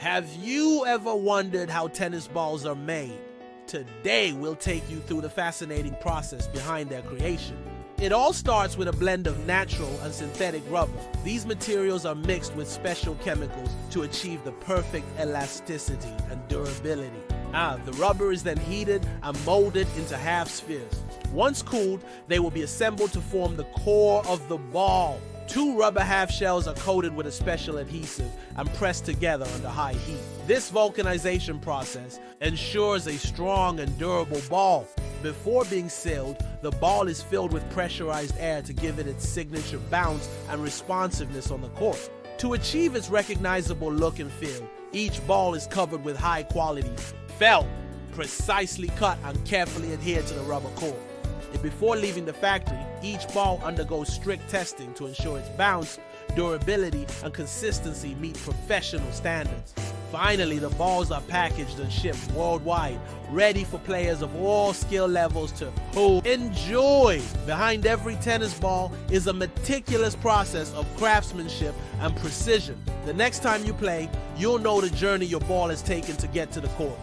Have you ever wondered how tennis balls are made? Today we'll take you through the fascinating process behind their creation. It all starts with a blend of natural and synthetic rubber. These materials are mixed with special chemicals to achieve the perfect elasticity and durability. The rubber is then heated and molded into half spheres. Once cooled, they will be assembled to form the core of the ball. Two rubber half shells are coated with a special adhesive and pressed together under high heat. This vulcanization process ensures a strong and durable ball. Before being sealed, the ball is filled with pressurized air to give it its signature bounce and responsiveness on the court. To achieve its recognizable look and feel, each ball is covered with high-quality felt, precisely cut and carefully adhered to the rubber core. Before leaving the factory, each ball undergoes strict testing to ensure its bounce, durability, and consistency meet professional standards. Finally, the balls are packaged and shipped worldwide, ready for players of all skill levels to enjoy. Behind every tennis ball is a meticulous process of craftsmanship and precision. The next time you play, you'll know the journey your ball has taken to get to the court.